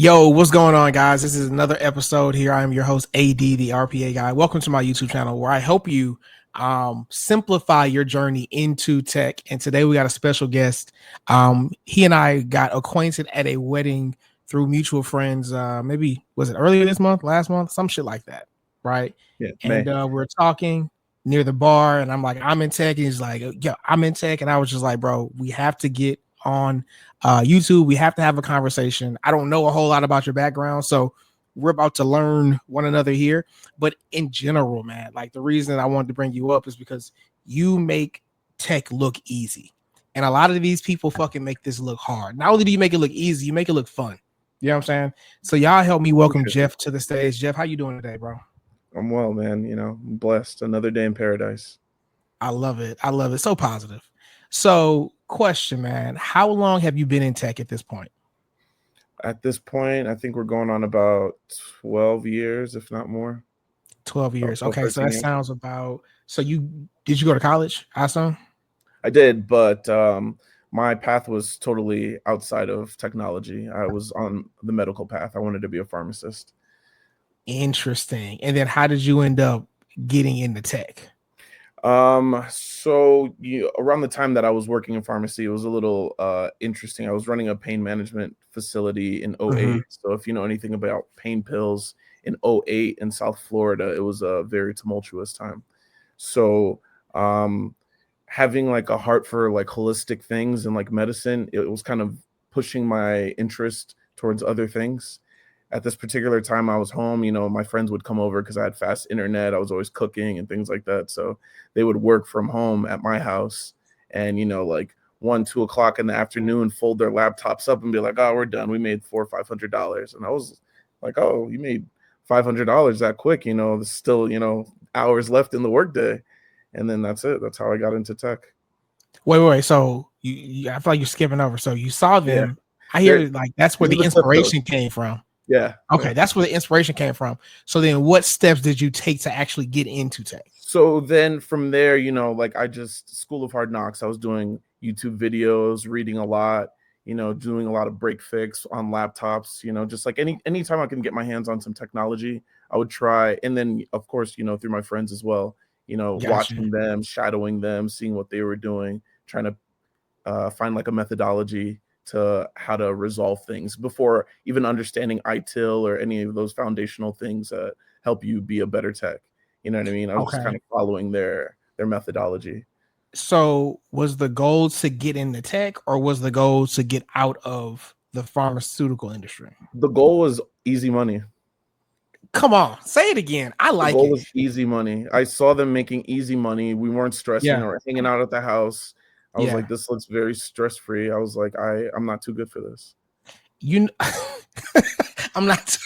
Yo, what's going on, guys? This is another episode here. I am your host, AD, the RPA guy. Welcome to my YouTube channel where I help you simplify your journey into tech. And today we got a special guest. He and I got acquainted at a wedding through mutual friends. Maybe was it earlier this month, last month, some shit like that, right? Yeah, And May. we're talking near the bar, and I'm like, I'm in tech. And he's like, yeah, I'm in tech. And I was just like, bro, we have to get on YouTube. We have to have a conversation. I don't know a whole lot about your background, so we're about to learn one another here. But in general, man, like the reason I wanted to bring you up is because you make tech look easy, and a lot of these people fucking make this look hard. Not only do you make it look easy, you make it look fun. You know what I'm saying? So y'all help me welcome Jeff to the stage. Jeff, how you doing today, bro? I'm well, man. I'm blessed. Another day in paradise. I love it. I love it. So positive. So, question, man, how long have you been in tech at this point? At this point, I think we're going on about 12 years, if not more. 12 years. About Okay, so 13 that years. sounds about. So did you go to college, Aston? I did, but my path was totally outside of technology. I was on the medical path. I wanted to be a pharmacist. Interesting. And then how did you end up getting into tech? So around the time that I was working in pharmacy, it was a little interesting. I was running a pain management facility in '08. Mhm. So if you know anything about pain pills in '08 in South Florida, it was a very tumultuous time. So having like a heart for like holistic things and like medicine, it was kind of pushing my interest towards other things. At this particular time, I was home. My friends would come over because I had fast internet. I was always cooking and things like that. So they would work from home at my house, and like 1, 2 o'clock in the afternoon, fold their laptops up and be like, "Oh, we're done. We made $400 or $500." And I was like, "Oh, you made $500 that quick?" There's still hours left in the workday, and then that's it. That's how I got into tech. Wait. So I feel like you're skipping over. So you saw Yeah, them. I there. hear like that's where These are the the clip notes. inspiration came from. Yeah. Okay, that's where the inspiration came from. So then what steps did you take to actually get into tech? So then from there, like I just School of Hard Knocks, I was doing YouTube videos, reading a lot, doing a lot of break fix on laptops, just like anytime I can get my hands on some technology, I would try. And then of course, through my friends as well, Gotcha. watching them, shadowing them, seeing what they were doing, trying to find like a methodology to how to resolve things before even understanding ITIL or any of those foundational things that help you be a better tech. You know what I mean? I was just kind Okay. of following their methodology. So was the goal to get into tech or was the goal to get out of the pharmaceutical industry? The goal was easy money. Come on, say it again. I The like goal it. was easy money. I saw them making easy money. We weren't stressing Yeah. or hanging out at the house. I was Yeah. like, this looks very stress free. I was like, I'm not too good for this. You I'm not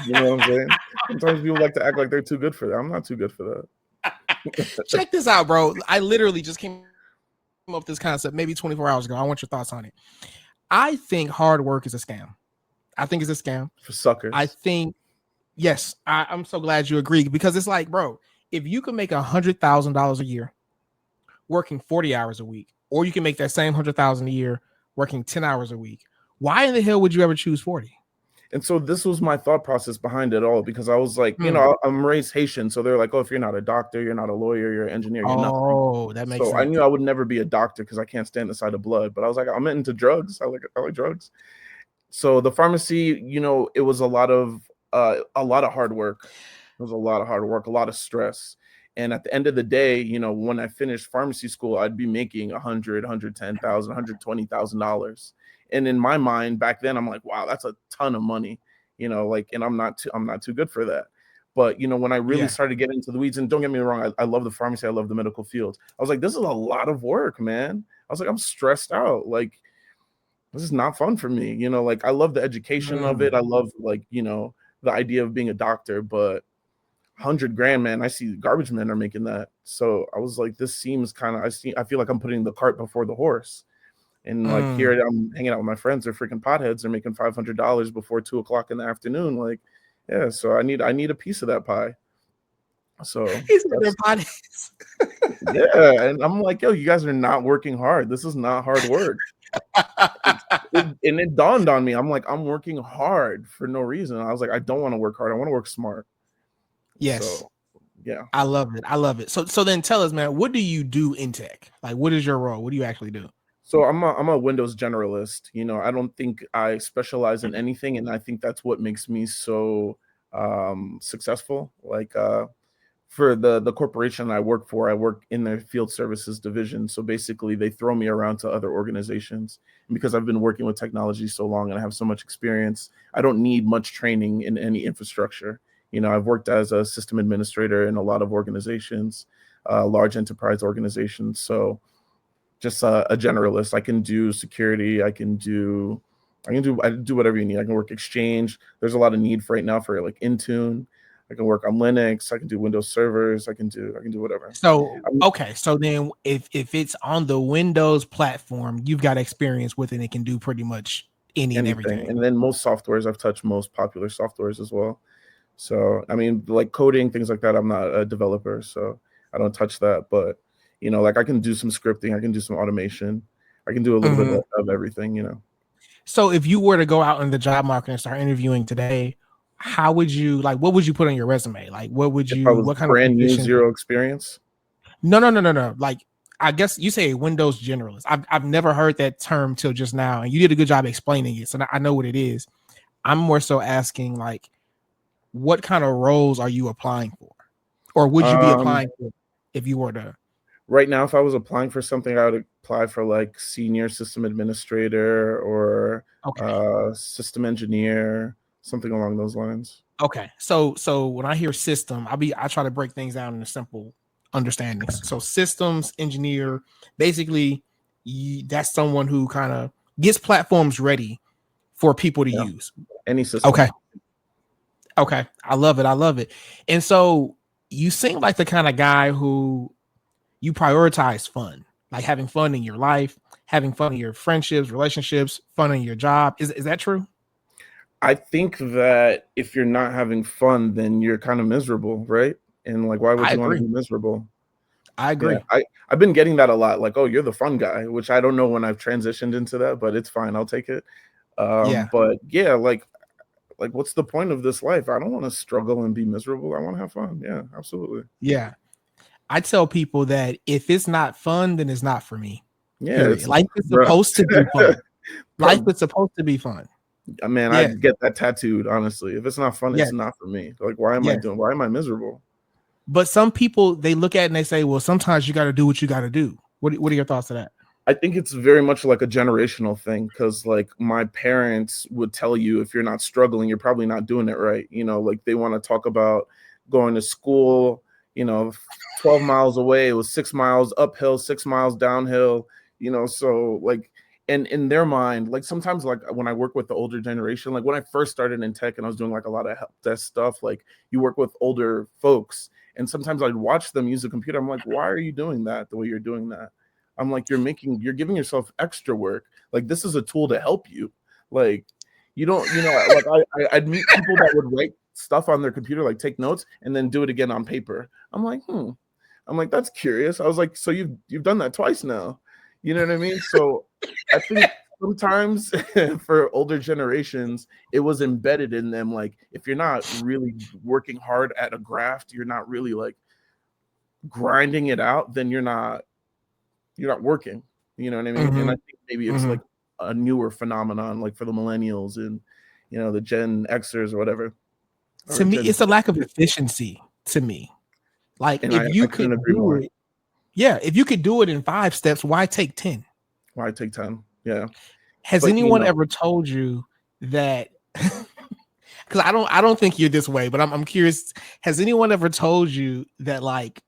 You know what I'm saying? Sometimes people like to act like they're too good for that. I'm not too good for that. check this out, bro. I literally just came up with this concept maybe 24 hours ago. I want your thoughts on it. I think hard work is a scam. I think it's a scam. For suckers. I think yes, I'm so glad you agree because it's like, bro, if you can make $100,000 a year working 40 hours a week, or you can make that same 100,000 a year working 10 hours a week, why in the hell would you ever choose 40? And so this was my thought process behind it all, because I was like, I'm raised Haitian. So they're like, oh, if you're not a doctor, you're not a lawyer, you're an engineer, you're nothing. Oh, that makes So I sense. knew I would never be a doctor because I can't stand the sight of blood. But I was like, I'm into drugs. I like drugs. So the pharmacy, it was a lot of hard work. It was a lot of hard work, a lot of stress. And at the end of the day, when I finished pharmacy school, I'd be making $110,000, $120,000. And in my mind back then, I'm like, wow, that's a ton of money, and I'm not too good for that. But when I really started getting into the weeds, and don't get me wrong, I love the pharmacy, I love the medical field. I was like, this is a lot of work, man. I was like, I'm stressed out. Like, this is not fun for me. Like I love the education of it. I love the idea of being a doctor, but 100 grand, man, I see garbage men are making that. So I was like, this seems kind of, I feel like I'm putting the cart before the horse. And like here I'm hanging out with my friends, they're freaking potheads, they're making $500 before 2 o'clock in the afternoon. Like, yeah, so I need a piece of that pie. So yeah, and I'm like, yo, you guys are not working hard. This is not hard work. and it dawned on me. I'm like, I'm working hard for no reason. I was like, I don't want to work hard. I want to work smart. Yes. So yeah. I love it. I love it. So then tell us, man, what do you do in tech? Like, what is your role? What do you actually do? So I'm a Windows generalist. I don't think I specialize in anything, and I think that's what makes me so successful. Like for the corporation I work for, I work in their field services division. So basically, they throw me around to other organizations. And because I've been working with technology so long and I have so much experience, I don't need much training in any infrastructure. I've worked as a system administrator in a lot of organizations, large enterprise organizations. So just a generalist. I can do security. I do whatever you need. I can work Exchange. There's a lot of need for right now for like Intune. I can work on Linux. I can do Windows servers. I can do whatever. So I'm okay, so then if it's on the Windows platform, you've got experience with it. It can do pretty much any and anything. everything. And then most softwares, I've touched most popular softwares as well. So I mean, like coding, things like that. I'm not a developer, so I don't touch that. But like I can do some scripting. I can do some automation. I can do a little bit Mhm. of everything. So if you were to go out in the job market and start interviewing today, how would you like? What would you put on your resume? Like, what would If I you? was What kind of brand new, position? zero experience. No, no, no, no, no. Like, I guess you say Windows generalist. I've never heard that term till just now, and you did a good job explaining it, so I know what it is. I'm more so asking like, what kind of roles are you applying for, or would you be Um, applying for if you were to? right now, if I was applying for something, I would apply for like senior system administrator or Okay, system engineer, something along those lines. okay. So when I hear system, I try to break things down into simple understandings. So systems engineer, basically, that's someone who kind of gets platforms ready for people to Yeah, use. any system. Okay. Okay. I love it. I love it. And so you seem like the kind of guy who you prioritize fun, like having fun in your life, having fun in your friendships, relationships, fun in your job. Is that true? I think that if you're not having fun, then you're kind of miserable, right? And like, why would I you want to agree. be miserable? I Yeah, agree. I've been getting that a lot. Like, oh, you're the fun guy, which I don't know when I've transitioned into that, but it's fine. I'll take it. Yeah. But yeah, like what's the point of this life? I don't want to struggle and be miserable. I want to have fun. Yeah, absolutely. Yeah. I tell people that if it's not fun, then it's not for me. Yeah, Period. it's Life is bro. supposed to be fun. Life is supposed to be fun. Man, Yeah. I'd get that tattooed, honestly. If it's not fun, it's Yes. not for me. Like, Yes. why am I miserable? But some people they look at it and they say, well, sometimes you got to do what you got to do. What are your thoughts of that? I think it's very much like a generational thing because, like, my parents would tell you if you're not struggling, you're probably not doing it right. Like they want to talk about going to school, 12 miles away, it was 6 miles uphill, 6 miles downhill, so like, and in their mind, like sometimes, like when I work with the older generation, like when I first started in tech and I was doing like a lot of help desk stuff, like you work with older folks, and sometimes I'd watch them use a computer. I'm like, why are you doing that the way you're doing that? I'm like, you're giving yourself extra work. Like this is a tool to help you. Like you don't, like I'd meet people that would write stuff on their computer, like take notes and then do it again on paper. I'm like, that's curious. I was like, so you've done that twice now. You know what I mean? So I think sometimes for older generations, it was embedded in them. Like if you're not really working hard at a graft, you're not really like grinding it out, then you're not working. You know what I mean? And I Mm-hmm. think maybe it's Mm-hmm. like a newer phenomenon, like for the millennials and the Gen Xers or whatever, To or me, Gen it's Z. a lack of efficiency. To me, like And if I you couldn't could agree do more. it, yeah, if you could do it in 5 steps, why take 10? Why take time? Yeah, Has but anyone ever told you that? Because I don't think you're this way, but I'm curious. Has anyone ever told you that like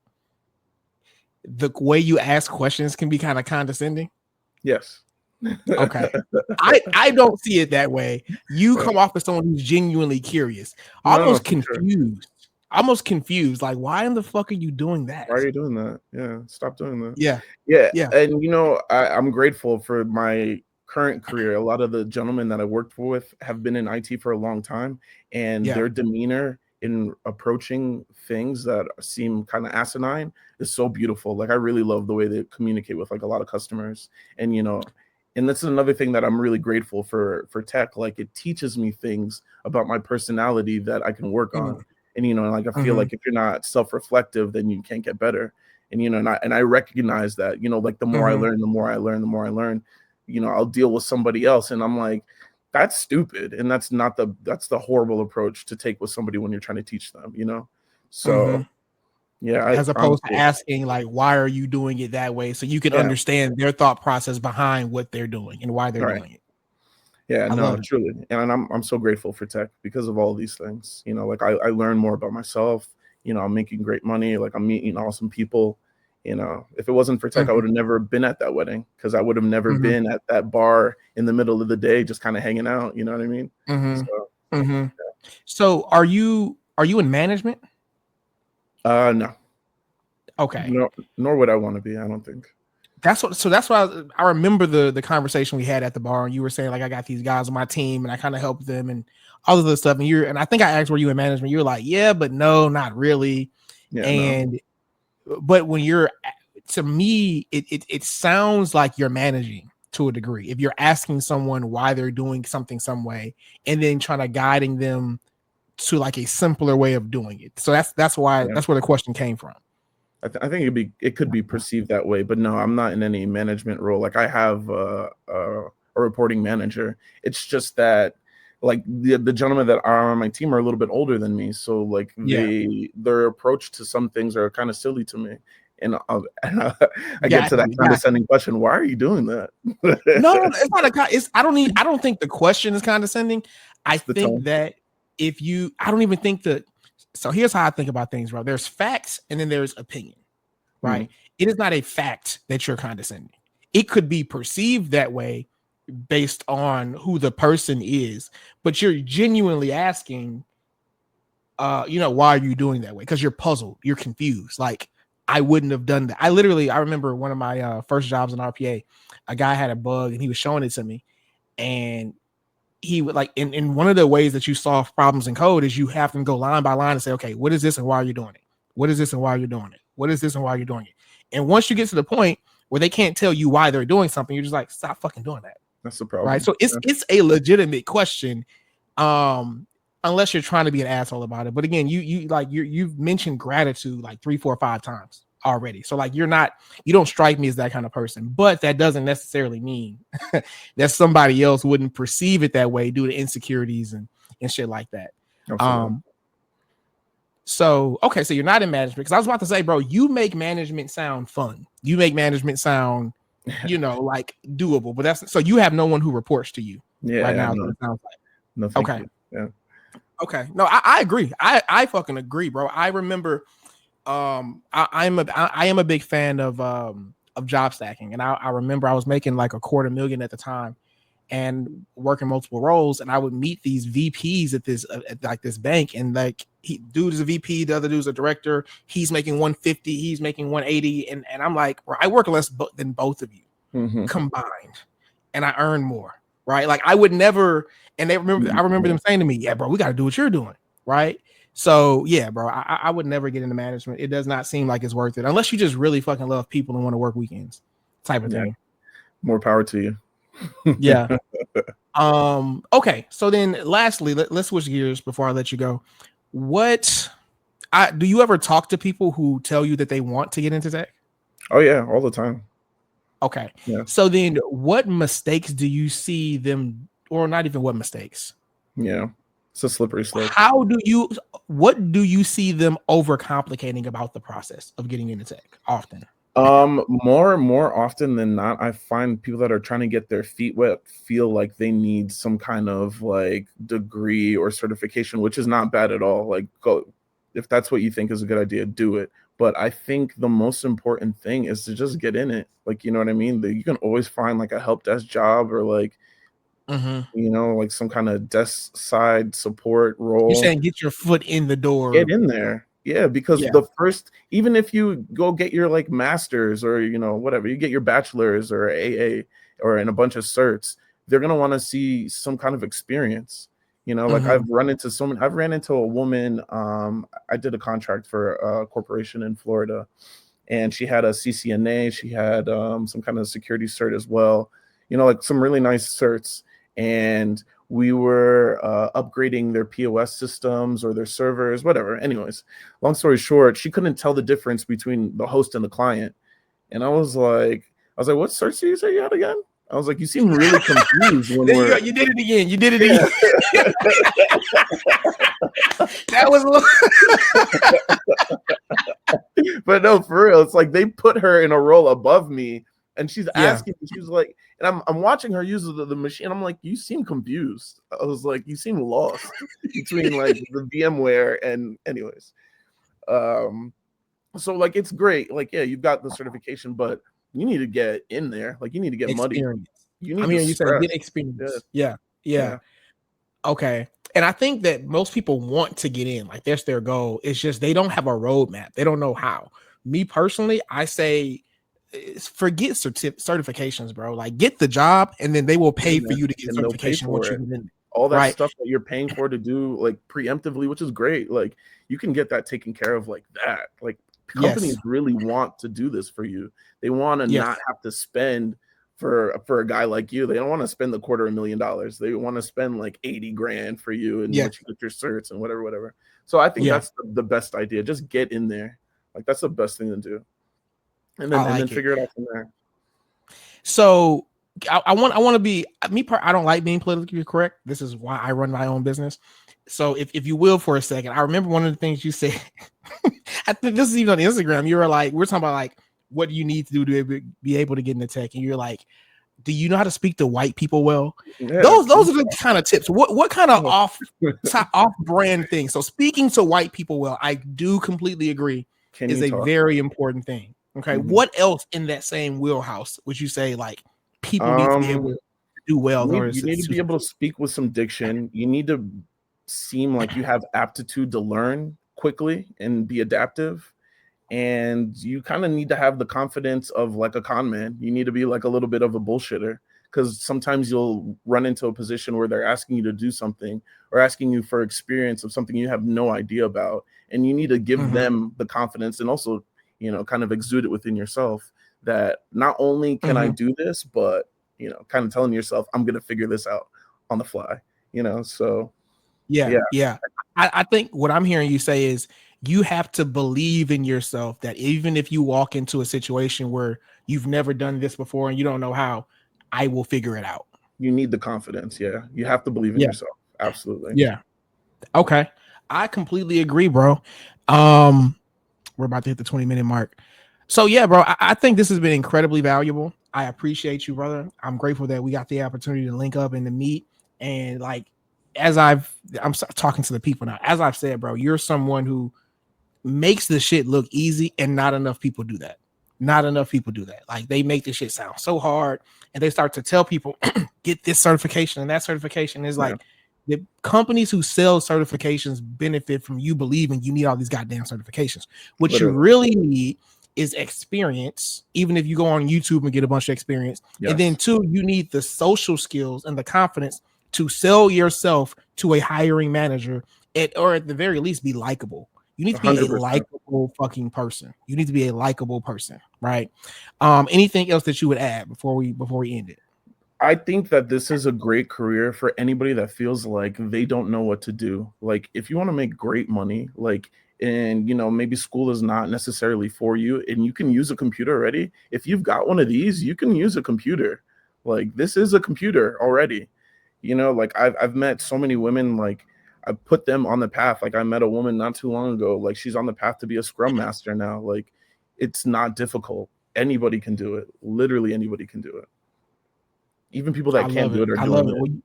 the way you ask questions can be kind of condescending? yes. Okay. I don't see it that way. You Yeah. come off as someone who's genuinely curious, No, almost for sure. confused. Almost confused. Like, why in the fuck are you doing that? Why are you doing that? Yeah, stop doing that. Yeah. Yeah, Yeah. and I'm grateful for my current career. A lot of the gentlemen that I worked with have been in IT for a long time, and Yeah. their demeanor in approaching things that seem kind of asinine is so beautiful. Like I really love the way they communicate with like a lot of customers, and And this is another thing that I'm really grateful for tech. Like it teaches me things about my personality that I can work on. Mhm. And like I feel Mhm. like if you're not self-reflective, then you can't get better. And and I recognize that, like the more I Mhm. learn, the more I learn, the more I learn, I'll deal with somebody else and I'm like, that's stupid. And that's the horrible approach to take with somebody when you're trying to teach them. So Mhm. yeah, I As opposed to honestly, asking like, why are you doing it that way? So you can yeah, understand their thought process behind what they're doing and why they're right. doing it. Yeah, I no, love it. truly. And I'm so grateful for tech because of all these things. Like I learn more about myself, I'm making great money, like I'm meeting awesome people. If it wasn't for tech, I Mhm. would have never been at that wedding because I would have never Mhm. been at that bar in the middle of the day just kind of hanging out, you know what I mean? Mhm. So Mhm. So are you in management? no. Okay. No, nor would I want to be, I don't think. That's why I remember the conversation we had at the bar, and you were saying like I got these guys on my team and I kind of help them and all of this stuff. And I think I asked were you in management? You were like, yeah, but no, not really. Yeah, no. And but when you're to me, it sounds like you're managing to a degree. If you're asking someone why they're doing something some way and then trying to guiding them to like a simpler way of doing it. So that's why Yeah. that's where the question came from. I think it could be perceived that way, but no, I'm not in any management role. Like I have a reporting manager. It's just that like the gentlemen that are on my team are a little bit older than me, so like Yeah. their approach to some things are kind of silly to me, and I get Got to that you. Got you. condescending question: Why are you doing that? No, it's not it's I don't think the question is condescending. I It's the think tone. that if you I don't even think that so here's how I think about things, bro. There's facts and then there's opinion, right? Mhm. It is not a fact that you're condescending. It could be perceived that way based on who the person is, but you're genuinely asking why are you doing that way? Because you're puzzled, you're confused. Like, I wouldn't have done that. I remember one of my first jobs in RPA, a guy had a bug and he was showing it to me, and he would like in one of the ways that you solve problems in code is you have to go line by line and say, okay, what is this and why are you doing it? What is this and why are you doing it? What is this and why are you doing it? And once you get to the point where they can't tell you why they're doing something, you're just like, stop fucking doing that. That's the Right. problem. So it's a legitimate question. Um, unless you're trying to be an asshole about it. But again, you've mentioned gratitude like 3, 4, 5 times already. So like you don't strike me as that kind of person, but that doesn't necessarily mean that somebody else wouldn't perceive it that way due to insecurities and shit like that. Absolutely. Um, so okay, so you're not in management because I was about to say, bro, you make management sound fun. You make management sound, like doable, but that's so you have no one who reports to you Yeah, right yeah, now. Is what no, it sounds like. no, thank Okay. you. Yeah. Okay. No, I agree. I fucking agree, bro. I remember I am a big fan of job stacking. And I remember I was making like $250,000 at the time and working multiple roles, and I would meet these VPs at like this bank, and like dude is a VP, the other dude's a director, he's making 150, he's making 180, and I'm like, bro, I work less than both of you Hmm. combined, and I earn more, right? Like I would never, and I remember them saying to me, yeah, bro, we got to do what you're doing, right? So yeah, bro, I would never get into management. It does not seem like it's worth it unless you just really fucking love people and want to work weekends, type of Yeah. thing. More power to you. Yeah. Okay. So then, lastly, let's switch gears before I let you go. What do you ever talk to people who tell you that they want to get into tech? Oh yeah, all the time. Okay. Yeah. So then, what mistakes do you see them, or not even what mistakes? Yeah. It's a slippery slope. What do you see them overcomplicating about the process of getting into tech often? More often than not, I find people that are trying to get their feet wet feel like they need some kind of like degree or certification, which is not bad at all. Like, go if that's what you think is a good idea, do it. But I think the most important thing is to just get in it. Like, you know what I mean? You can always find like a help desk job or like, Mhm. like some kind of desk side support You're role. saying get your foot in the Get door. in there. Yeah, because Yeah. the first, even if you go get your like masters or whatever, you get your bachelor's or AA or in a bunch of certs, they're gonna want to see some kind of experience. Like Mhm. I've ran into a woman. I did a contract for a corporation in Florida, and she had a CCNA, she had some kind of security cert as well. you know, like some really nice certs, and we were upgrading their POS systems or their servers, whatever. Anyways, long story short, she couldn't tell the difference between the host and the client. And I was like, what certs did you say you had again? I was like, you seem really confused when There we're. you did it again. You did it Yeah. again. That was a little. But no, for real, it's like they put her in a role above me, and she's Yeah. asking. She was like, and I'm watching her use the machine. I'm like, you seem confused. I was like, you seem lost between like the VMware and anyways. Um, so like it's great. Like, yeah, you've got the certification, but you need to get in there. Like you need to get muddy. Experience. You I'm need to hearing you say stress. get Yeah, experience. Yeah. yeah. Okay. And I think that most people want to get in, like that's their goal. It's just they don't have a roadmap. They don't know how. Me personally, I say forget certifications, bro. Like get the job and then they will pay for you to get And they'll pay certification once for you it. get in. All that Right. stuff that you're paying for to do like preemptively, which is great. Like you can get that taken care of like that. Like companies really want to do this for you. They want to not have to spend for a guy like you. They don't want to spend the $250,000. They want to spend like 80 grand for you and let you get your certs and whatever. So I think that's the best idea. Just get in there. Like that's the best thing to do. And then figure it out from there. So I want to be I don't like being politically correct. This is why I run my own business. So if you will for a second, I remember one of the things you said. I think this is even on Instagram. You were like, we're talking about like what do you need to do to be able to get into tech, and you're like, do you know how to speak to white people well? Yeah. Those are the kind of tips. What kind of off brand thing? So speaking to white people well, I do completely agree, is a very important thing. Okay. Mm-hmm. What else in that same wheelhouse would you say like people need to be able to do well? You need to be able to speak with some diction. You need to seem like you have aptitude to learn quickly and be adaptive. And you kind of need to have the confidence of like a con man. You need to be like a little bit of a bullshitter, because sometimes you'll run into a position where they're asking you to do something or asking you for experience of something you have no idea about. And you need to give them the confidence and also, you know, kind of exude it within yourself that not only can I do this, but, you know, kind of telling yourself, I'm going to figure this out on the fly, you know? So, yeah. I think what I'm hearing you say is you have to believe in yourself that even if you walk into a situation where you've never done this before and you don't know how, I will figure it out. You need the confidence. Yeah. You have to believe in yourself. Absolutely. Yeah. Okay. I completely agree, bro. We're about to hit the 20-minute mark. So yeah, bro, I think this has been incredibly valuable. I appreciate you, brother. I'm grateful that we got the opportunity to link up and to meet. And like, I'm talking to the people now. As I've said, bro, you're someone who makes the shit look easy, and not enough people do that. Not enough people do that. Like they make this shit sound so hard, and they start to tell people get this certification and that certification. Is like the companies who sell certifications benefit from you believing you need all these goddamn certifications. What you really need is experience, even if you go on YouTube and get a bunch of experience. And then two, you need the social skills and the confidence to sell yourself to a hiring manager, or at the very least be likable. You need to be 100%. A likable fucking person. You need to be a likable person, right? Anything else that you would add before we end it? I think that this is a great career for anybody that feels like they don't know what to do. Like if you want to make great money, like, and you know, maybe school is not necessarily for you and you can use a computer already. If you've got one of these, you can use a computer. Like this is a computer already. You know, like I've met so many women, like I put them on the path. Like I met a woman not too long ago, like she's on the path to be a Scrum Master now. Like it's not difficult. Anybody can do it. Literally anybody can do it. Even people that can't do it are doing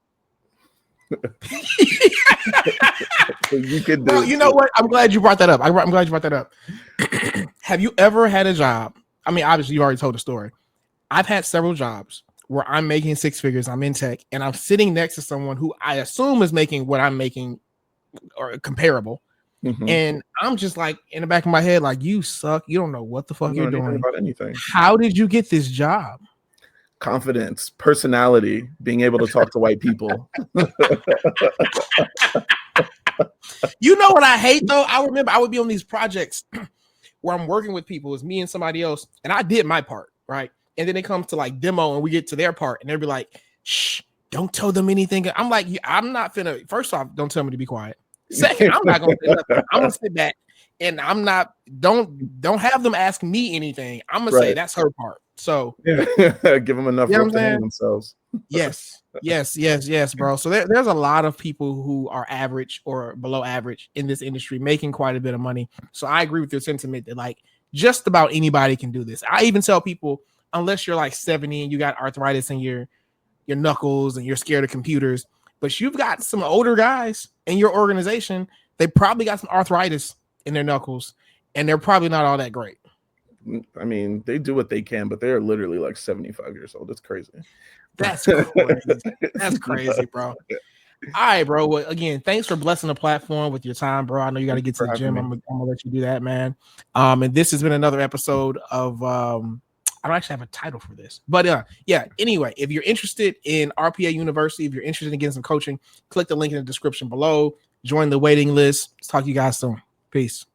it. So you could do it. You know what? I'm glad you brought that up. I'm glad you brought that up. Have you ever had a job? I mean, obviously you already told the story. I've had several jobs where I'm making six figures. I'm in tech and I'm sitting next to someone who I assume is making what I'm making or comparable. And I'm just like in the back of my head, like, you suck. You don't know what the fuck you're doing about anything. How did you get this job? Confidence, personality, being able to talk to white people. You know what I hate though? I remember I would be on these projects where I'm working with people. It's me and somebody else, and I did my part, right? and then it comes to like demo, and we get to their part, and they'll be like, "Shh, don't tell them anything." I'm like, I'm not finna. First off, don't tell me to be quiet. Second, I'm not gonna say nothing. I'm gonna sit back, and I'm not. Don't have them ask me anything. I'm gonna say that's her part. So yeah, give them enough room to hang themselves. Yes, bro. So there's a lot of people who are average or below average in this industry making quite a bit of money. So I agree with your sentiment that like just about anybody can do this. I even tell people, unless you're like 70 and you got arthritis in your knuckles and you're scared of computers, but you've got some older guys in your organization, they probably got some arthritis in their knuckles, and they're probably not all that great. I mean, they do what they can, but they're literally like 75 years old. It's crazy. That's crazy. That's crazy, bro. All right, bro. Well, again, thanks for blessing the platform with your time, bro. I know you got to get to the gym. I'm gonna let you do that, man. And this has been another episode of I don't actually have a title for this, but yeah. Anyway, if you're interested in RPA University, if you're interested in getting some coaching, click the link in the description below. Join the waiting list. Let's talk to you guys soon. Peace.